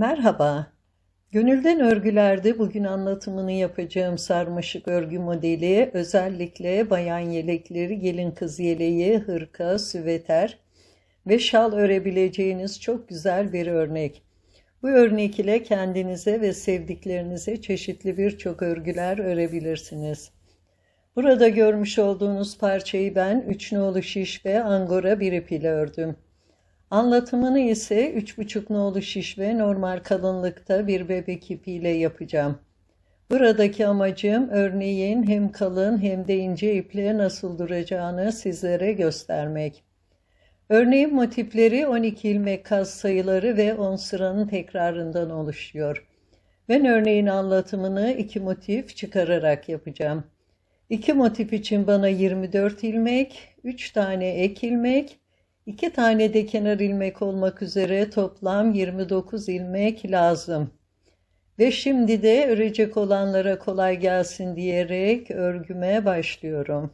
Merhaba. Gönülden Örgüler'de bugün anlatımını yapacağım sarmaşık örgü modeli özellikle bayan yelekleri, gelin kız yeleği, hırka, süveter ve şal örebileceğiniz çok güzel bir örnek. Bu örnek ile kendinize ve sevdiklerinize çeşitli birçok örgüler örebilirsiniz. Burada görmüş olduğunuz parçayı ben 3 nolu şiş ve angora bir ip ile ördüm. Anlatımını ise 3,5 nolu şiş ve normal kalınlıkta bir bebek ipiyle yapacağım. Buradaki amacım örneğin hem kalın hem de ince iple nasıl duracağını sizlere göstermek. Örneğin motifleri 12 ilmek kas sayıları ve 10 sıranın tekrarından oluşuyor. Ben örneğin anlatımını 2 motif çıkararak yapacağım. 2 motif için bana 24 ilmek, 3 tane ek ilmek, 2 tane de kenar ilmek olmak üzere toplam 29 ilmek lazım. Ve şimdi de örecek olanlara kolay gelsin diyerek örgüme başlıyorum.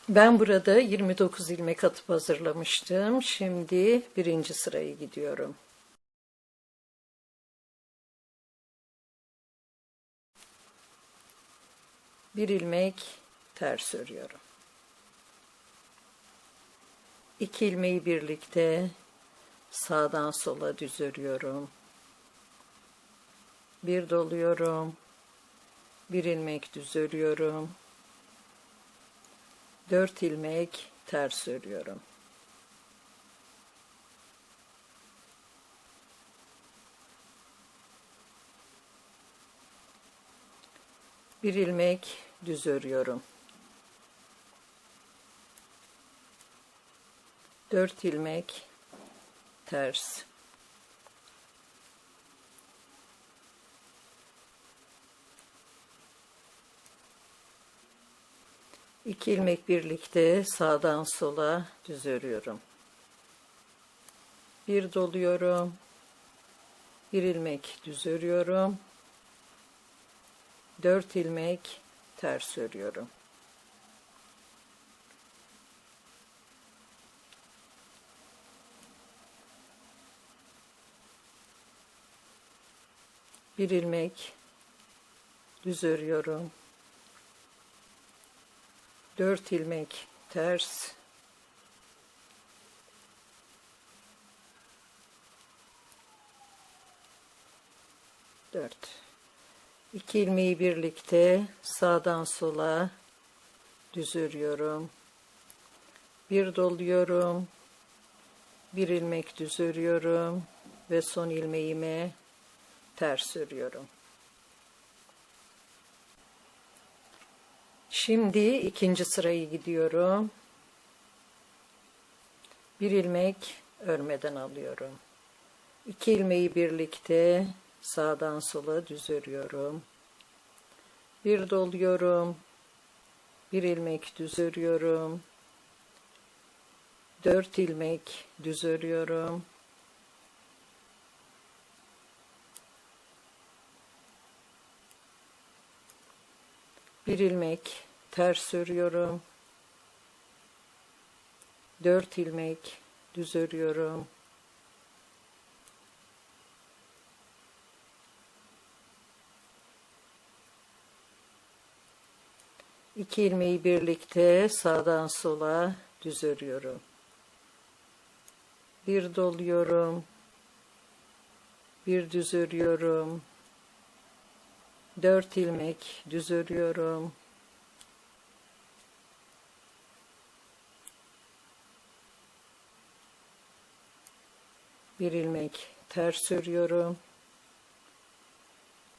Ben burada 29 ilmek atıp hazırlamıştım. Şimdi birinci sıraya gidiyorum. Bir ilmek ters örüyorum. 2 ilmeği birlikte sağdan sola düz örüyorum. Bir doluyorum. Bir ilmek düz örüyorum. 4 ilmek ters örüyorum. Bir ilmek düz örüyorum. 4 ilmek ters. İki ilmek birlikte sağdan sola düz örüyorum. Bir doluyorum. Bir ilmek düz örüyorum. 4 ilmek ters örüyorum. Bir ilmek düz örüyorum. 4 ilmek ters. Dört. 2 ilmeği birlikte sağdan sola düz örüyorum. Bir doluyorum. Bir ilmek düz örüyorum ve son ilmeğimi ters örüyorum. Şimdi ikinci sırayı gidiyorum. Bir ilmek örmeden alıyorum. 2 ilmeği birlikte sağdan sola düz örüyorum. Bir doluyorum. Bir ilmek düz örüyorum. 4 ilmek düz örüyorum. Bir ilmek ters örüyorum. 4 ilmek düz örüyorum. İki ilmeği birlikte sağdan sola düz örüyorum. Bir doluyorum. Bir düz örüyorum. 4 ilmek düz örüyorum. Bir ilmek ters örüyorum.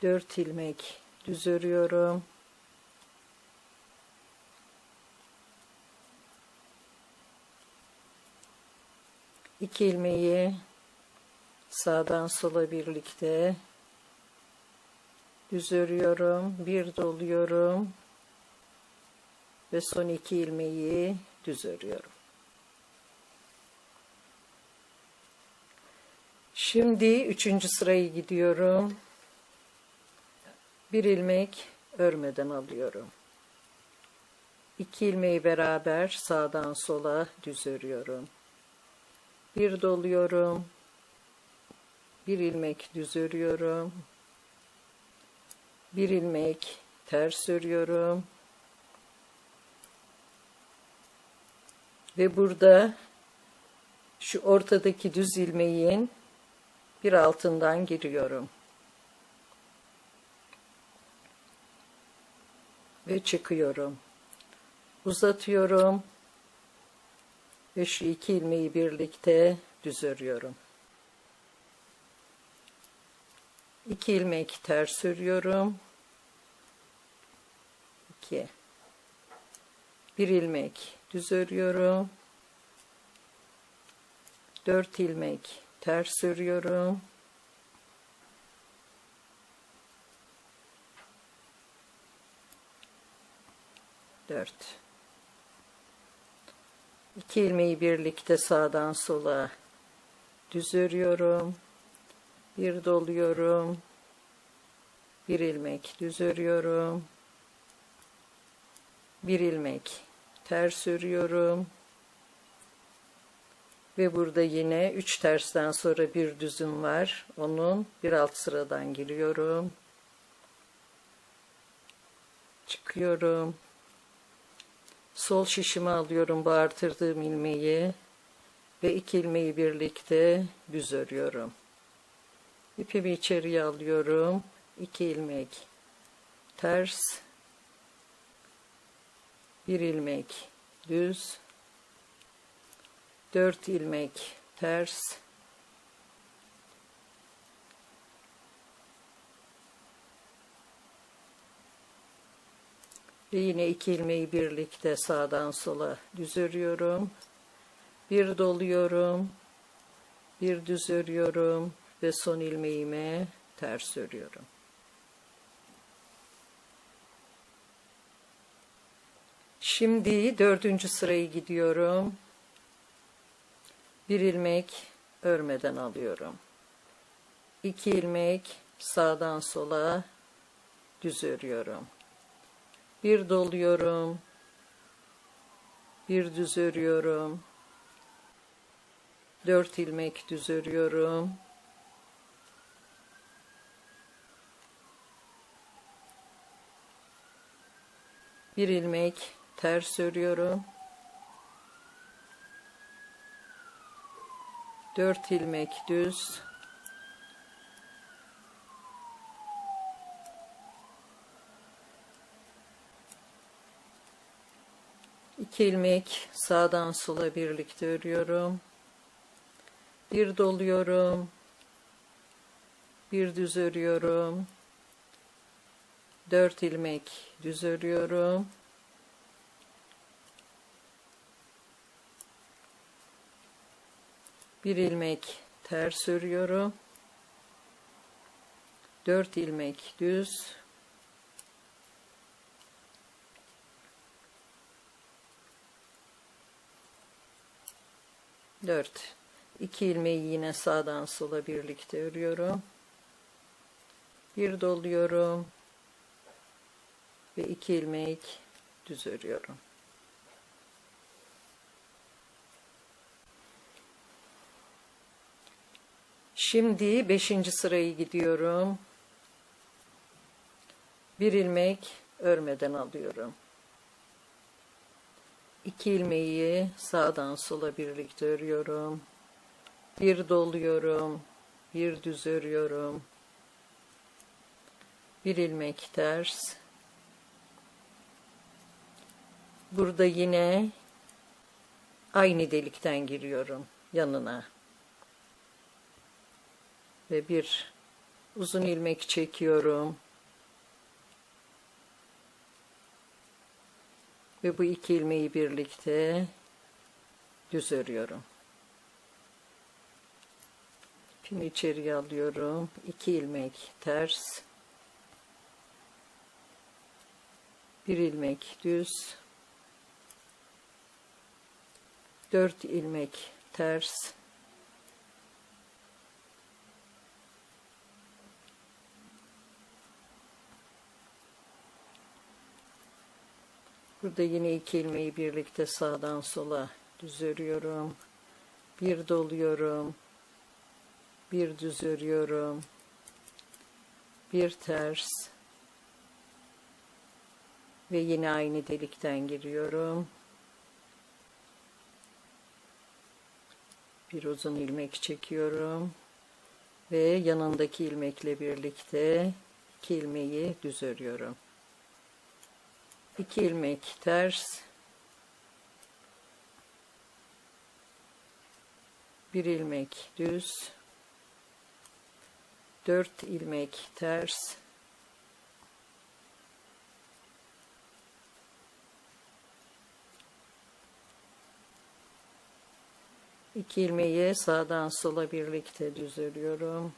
4 ilmek düz örüyorum. İki ilmeği sağdan sola birlikte düz örüyorum. Bir doluyorum. Ve son 2 ilmeği düz örüyorum. Şimdi üçüncü sırayı gidiyorum. Bir ilmek örmeden alıyorum. 2 ilmeği beraber sağdan sola düz örüyorum. Bir doluyorum. bir ilmek düz örüyorum, bir ilmek ters örüyorum ve burada şu ortadaki düz ilmeğin bir altından giriyorum ve çıkıyorum, uzatıyorum ve şu iki ilmeği birlikte düz örüyorum. 2 ilmek ters örüyorum, 2, bir ilmek düz örüyorum, 4 ilmek ters örüyorum, 4, 2 ilmeği birlikte sağdan sola düz örüyorum, bir doluyorum, bir ilmek düz örüyorum, bir ilmek ters örüyorum ve burada yine 3 tersten sonra bir düzüm var, onun bir alt sıradan giriyorum, çıkıyorum, sol şişimi alıyorum, bu artırdığım ilmeği ve 2 ilmeği birlikte düz örüyorum. İpimi içeriye alıyorum, 2 ilmek ters, bir ilmek düz, 4 ilmek ters, ve yine 2 ilmeği birlikte sağdan sola düz örüyorum, bir doluyorum, bir düz örüyorum ve son ilmeğime ters örüyorum. Şimdi 4. sırayı gidiyorum. Bir ilmek örmeden alıyorum. 2 ilmek sağdan sola düz örüyorum. Bir doluyorum, bir düz örüyorum, 4 ilmek düz örüyorum, bir ilmek ters örüyorum, 4 ilmek düz, iki ilmek sağdan sola birlikte örüyorum, bir doluyorum, bir düz örüyorum, 4 ilmek düz örüyorum, bir ilmek ters örüyorum, 4 ilmek düz, dört, 2 ilmeği yine sağdan sola birlikte örüyorum, bir doluyorum ve 2 ilmek düz örüyorum. Şimdi 5. sırayı gidiyorum. Bir ilmek örmeden alıyorum. 2 ilmeği sağdan sola birlikte örüyorum. Bir doluyorum, bir düz örüyorum. Bir ilmek ters. Burada yine aynı delikten giriyorum yanına. Ve bir uzun ilmek çekiyorum. Ve bu 2 ilmeği birlikte düz örüyorum. İpimi içeriye alıyorum. 2 ilmek ters. Bir ilmek düz. 4 ilmek ters. Burada yine 2 ilmeği birlikte sağdan sola düz örüyorum. Bir doluyorum. bir düz örüyorum, bir ters ve yine aynı delikten giriyorum. Bir uzun ilmek çekiyorum ve yanındaki ilmekle birlikte 2 ilmeği düz örüyorum. 2 ilmek ters, 1 ilmek düz, 4 ilmek ters, 2 ilmeği sağdan sola birlikte düz örüyorum.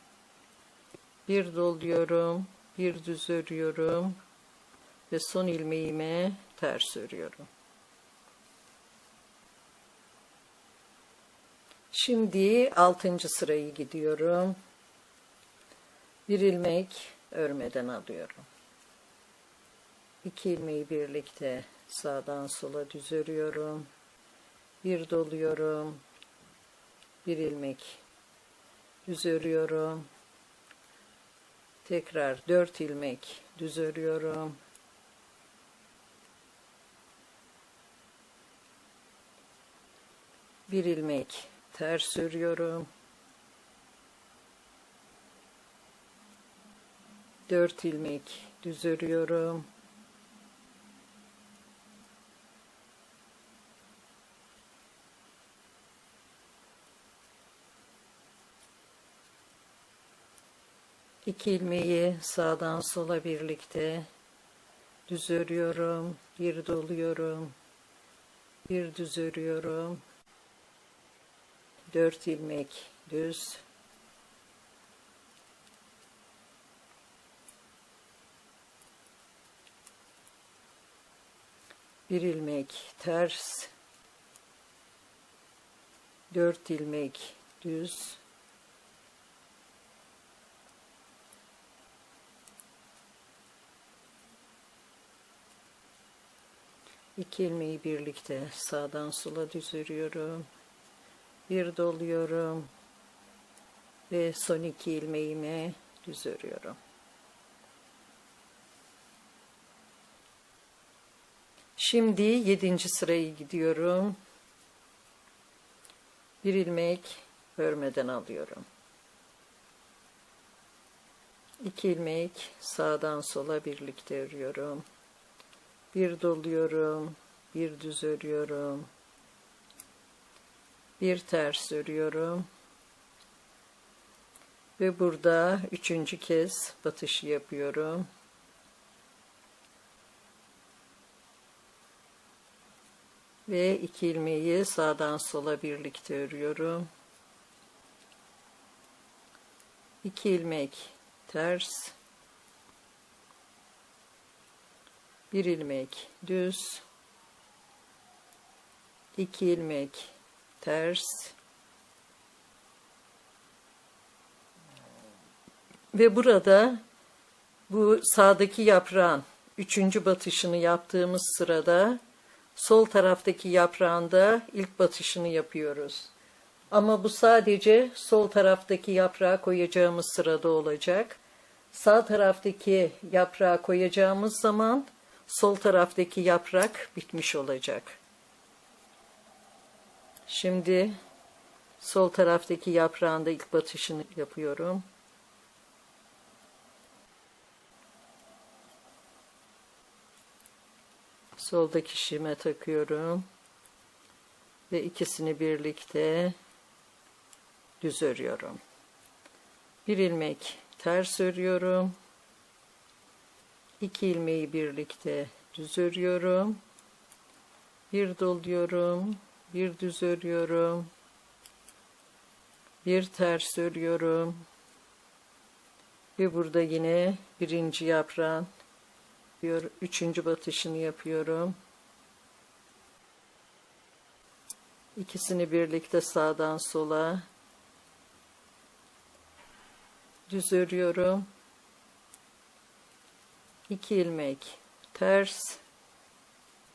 Bir doluyorum, bir düz örüyorum ve son ilmeğime ters örüyorum. Şimdi 6. sırayı gidiyorum. Bir ilmek örmeden alıyorum. 2 ilmeği birlikte sağdan sola düz örüyorum. Bir doluyorum. Bir ilmek düz örüyorum. Tekrar 4 ilmek düz örüyorum. Bir ilmek ters örüyorum. 4 ilmek düz örüyorum. İki ilmeği sağdan sola birlikte düz örüyorum. Bir doluyorum. Bir düz örüyorum. 4 ilmek düz. Bir ilmek ters. 4 ilmek düz. İki ilmeği birlikte sağdan sola düz örüyorum. Bir doluyorum ve son 2 ilmeğimi düz örüyorum. Şimdi 7. sırayı gidiyorum. Bir ilmek örmeden alıyorum. 2 ilmek sağdan sola birlikte örüyorum. Bir doluyorum, bir düz örüyorum. Bir ters örüyorum. Ve burada 3. kez batışı yapıyorum. Ve 2 ilmeği sağdan sola birlikte örüyorum. 2 ilmek ters. 1 ilmek düz. 2 ilmek ters. Ve burada bu sağdaki yaprağın 3. batışını yaptığımız sırada sol taraftaki yaprağında ilk batışını yapıyoruz. Ama bu sadece sol taraftaki yaprağı koyacağımız sırada olacak. Sağ taraftaki yaprağı koyacağımız zaman sol taraftaki yaprak bitmiş olacak. Şimdi sol taraftaki yaprağında ilk batışını yapıyorum. Soldaki şişime takıyorum ve ikisini birlikte düz örüyorum. Bir ilmek ters örüyorum. 2 ilmeği birlikte düz örüyorum. Bir doluyorum, bir düz örüyorum. Bir ters örüyorum. Ve burada yine 1. yaprağın 3. batışını yapıyorum. İkisini birlikte sağdan sola düz örüyorum. 2 ilmek ters,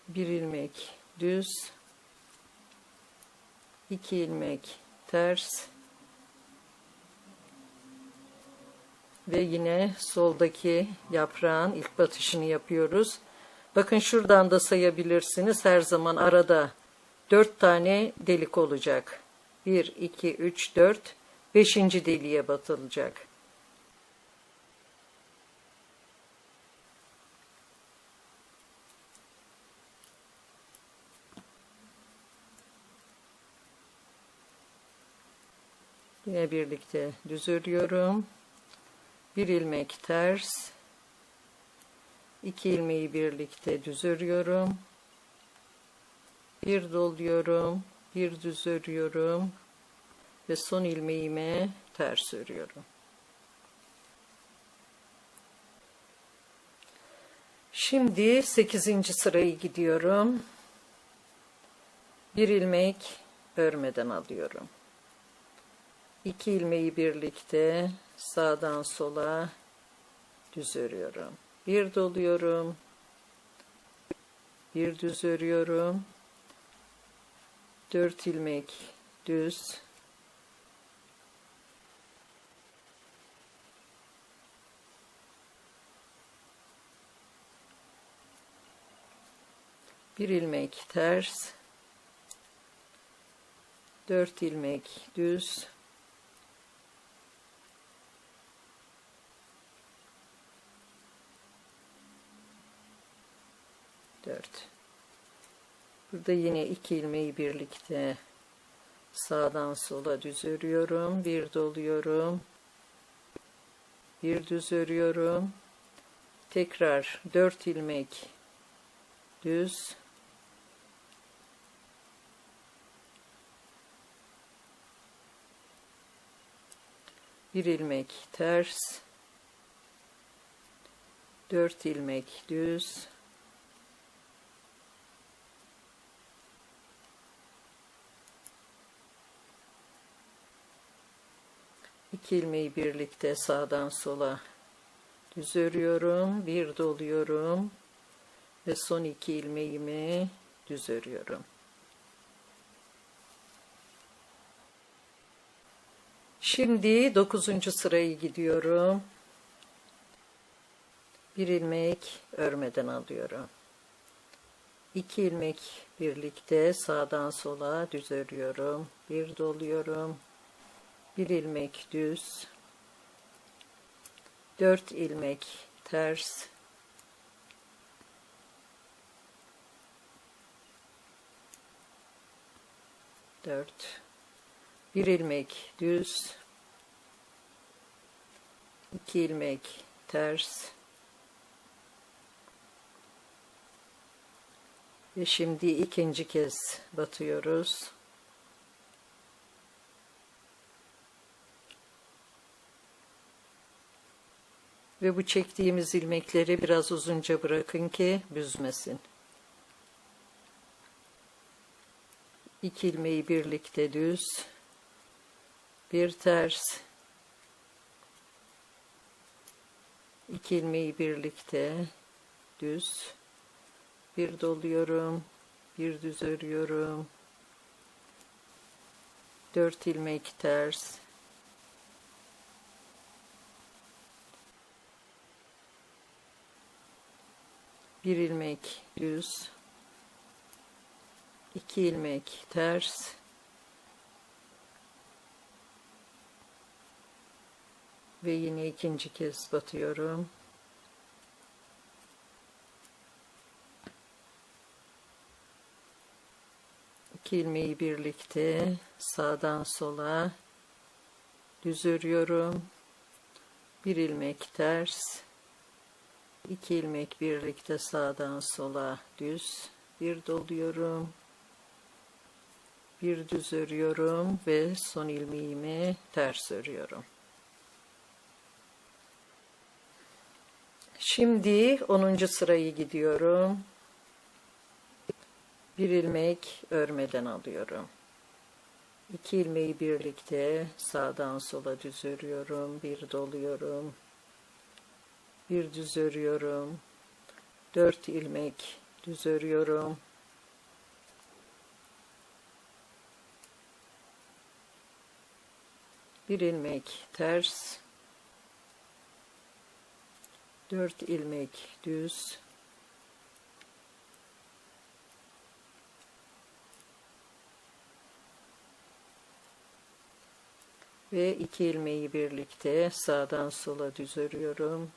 1 ilmek düz, 2 ilmek ters, Ve yine soldaki yaprağın ilk batışını yapıyoruz. Bakın şuradan da sayabilirsiniz. Her zaman arada 4 tane delik olacak. 1, 2, 3, 4. 5. deliğe batılacak. Yine birlikte düz örüyorum. Bir ilmek ters. 2 ilmeği birlikte düz örüyorum. Bir doluyorum. Bir düz örüyorum. Ve son ilmeğime ters örüyorum. Şimdi 8. sırayı gidiyorum. Bir ilmek örmeden alıyorum. 2 ilmeği birlikte sağdan sola düz örüyorum. Bir doluyorum. Bir düz örüyorum. 4 ilmek düz. Bir ilmek ters. 4 ilmek düz. Burada yine 2 ilmeği birlikte sağdan sola düz örüyorum. Bir doluyorum. Bir düz örüyorum. Tekrar 4 ilmek düz. Bir ilmek ters. 4 ilmek düz. İki ilmeği birlikte sağdan sola düz örüyorum. Bir doluyorum. Ve son 2 ilmeğimi düz örüyorum. Şimdi 9. sırayı gidiyorum. Bir ilmek örmeden alıyorum. 2 ilmek birlikte sağdan sola düz örüyorum. Bir doluyorum. Bir ilmek düz. 4 ilmek ters. Bir ilmek düz. 2 ilmek ters. Ve şimdi ikinci kez batıyoruz. Ve bu çektiğimiz ilmekleri biraz uzunca bırakın ki büzmesin. 2 ilmeği birlikte düz. Bir ters. 2 ilmeği birlikte düz. Bir doluyorum. Bir düz örüyorum. 4 ilmek ters. Bir ilmek düz. 2 ilmek ters. Ve yine ikinci kez batıyorum. İki ilmeği birlikte sağdan sola düz örüyorum. Bir ilmek ters. 2 ilmek birlikte sağdan sola düz. Bir doluyorum. Bir düz örüyorum ve son ilmeğimi ters örüyorum. Şimdi 10. sırayı gidiyorum. Bir ilmek örmeden alıyorum. 2 ilmeği birlikte sağdan sola düz örüyorum. Bir doluyorum. Bir düz örüyorum. 4 ilmek düz örüyorum. Bir ilmek ters. 4 ilmek düz, ve 2 ilmeği birlikte sağdan sola düz örüyorum.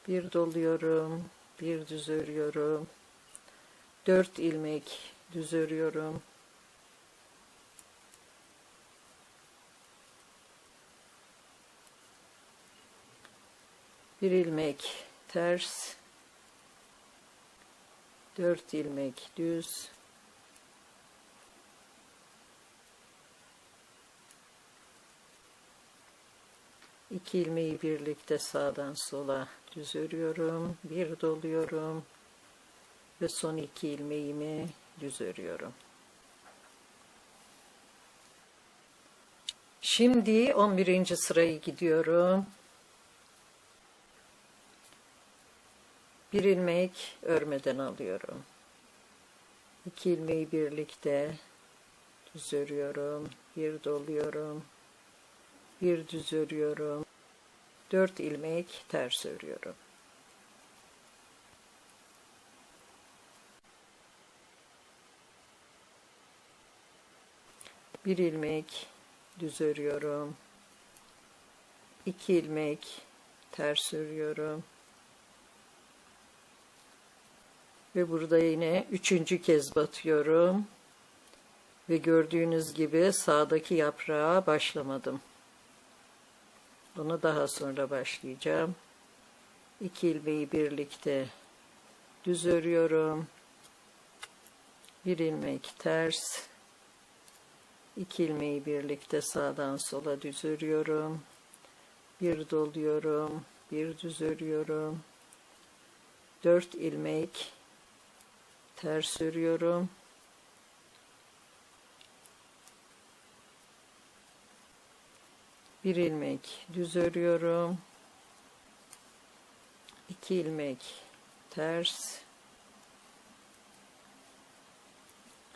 Bir doluyorum, bir düz örüyorum. 4 ilmek düz örüyorum. Bir ilmek ters, 4 ilmek düz, iki ilmeği birlikte sağdan sola düz örüyorum, bir doluyorum ve son 2 ilmeğimi düz örüyorum. Şimdi 11. sırayı gidiyorum. Bir ilmek örmeden alıyorum. 2 ilmeği birlikte düz örüyorum, bir doluyorum, bir düz örüyorum, 4 ilmek ters örüyorum. Bir ilmek düz örüyorum, 2 ilmek ters örüyorum ve burada yine 3. kez batıyorum ve gördüğünüz gibi sağdaki yaprağa başlamadım. Bunu daha sonra başlayacağım. 2 ilmeği birlikte düz örüyorum, bir ilmek ters, 2 ilmeği birlikte sağdan sola düz örüyorum, bir doluyorum, bir düz örüyorum, 4 ilmek ters örüyorum, bir ilmek düz örüyorum, 2 ilmek ters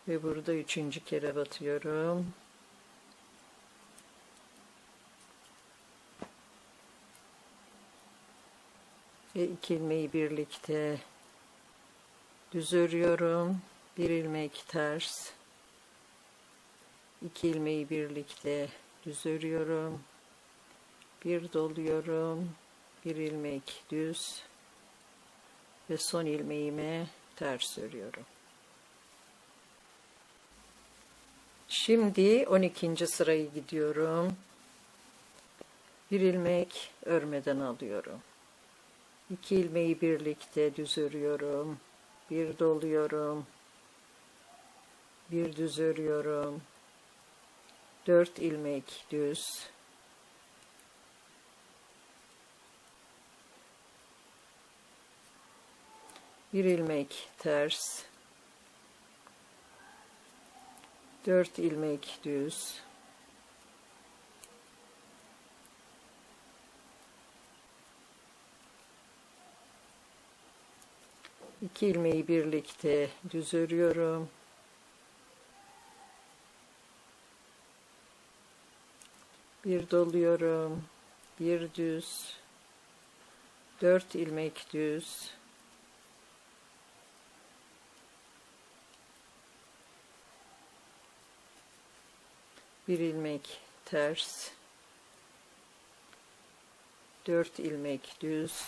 ve burada 3. kere batıyorum. Ve 2 ilmeği birlikte düz örüyorum, bir ilmek ters, 2 ilmeği birlikte düz örüyorum, bir doluyorum, bir ilmek düz ve son ilmeğimi ters örüyorum. Şimdi 12. sırayı gidiyorum. Bir ilmek örmeden alıyorum. 2 ilmeği birlikte düz örüyorum, bir doluyorum, bir düz örüyorum, 4 ilmek düz, bir ilmek ters, 4 ilmek düz, iki ilmeği birlikte düz örüyorum, bir doluyorum, bir düz, 4 ilmek düz, bir ilmek ters, 4 ilmek düz,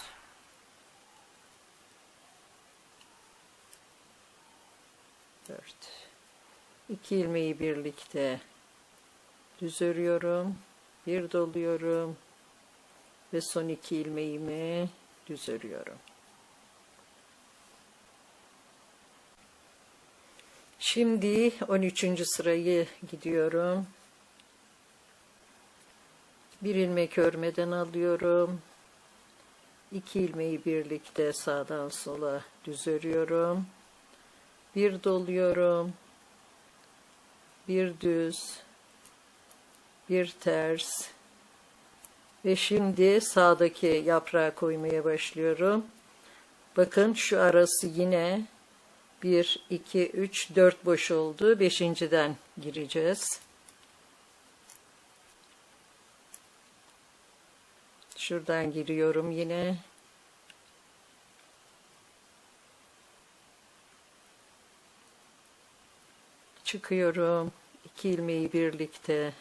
iki ilmeği birlikte düz örüyorum, bir doluyorum ve son 2 ilmeğimi düz örüyorum. Şimdi 13. sırayı gidiyorum. Bir ilmek örmeden alıyorum. 2 ilmeği birlikte sağdan sola düz örüyorum. Bir doluyorum. Bir düz. Bir ters. Ve şimdi sağdaki yaprağı koymaya başlıyorum. Bakın şu arası yine 1, 2, 3, 4 boş oldu. 5.'den gireceğiz. Şuradan giriyorum yine. Çıkıyorum. 2 ilmeği birlikte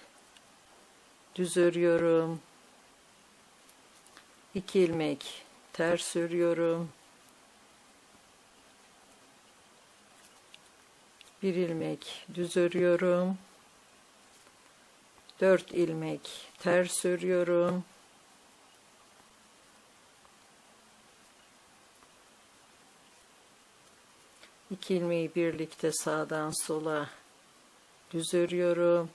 düz örüyorum. 2 ilmek ters örüyorum. 1 ilmek düz örüyorum. 4 ilmek ters örüyorum. 2 ilmeği birlikte sağdan sola düz örüyorum.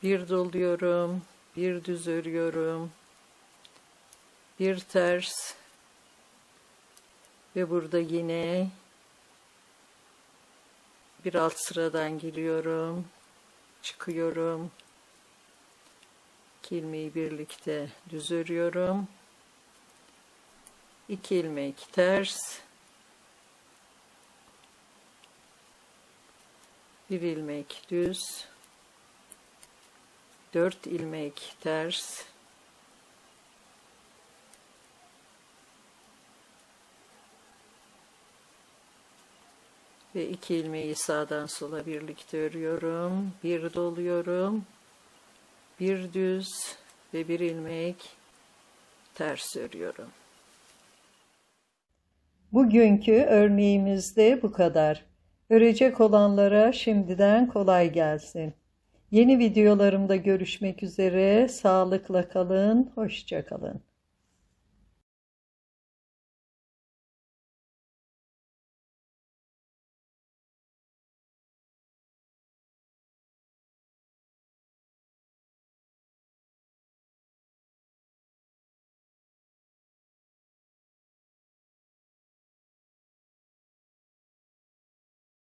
Bir doluyorum, bir düz örüyorum. Bir ters ve burada yine bir alt sıradan giriyorum. Çıkıyorum. 2 ilmeği birlikte düz örüyorum. 2 ilmek ters. 1 ilmek düz. 4 ilmek ters. Ve 2 ilmeği sağdan sola birlikte örüyorum. Bir doluyorum. Bir düz ve 1 ilmek ters örüyorum. Bugünkü örneğimizde bu kadar. Örecek olanlara şimdiden kolay gelsin. Yeni videolarımda görüşmek üzere. Sağlıkla kalın, hoşça kalın.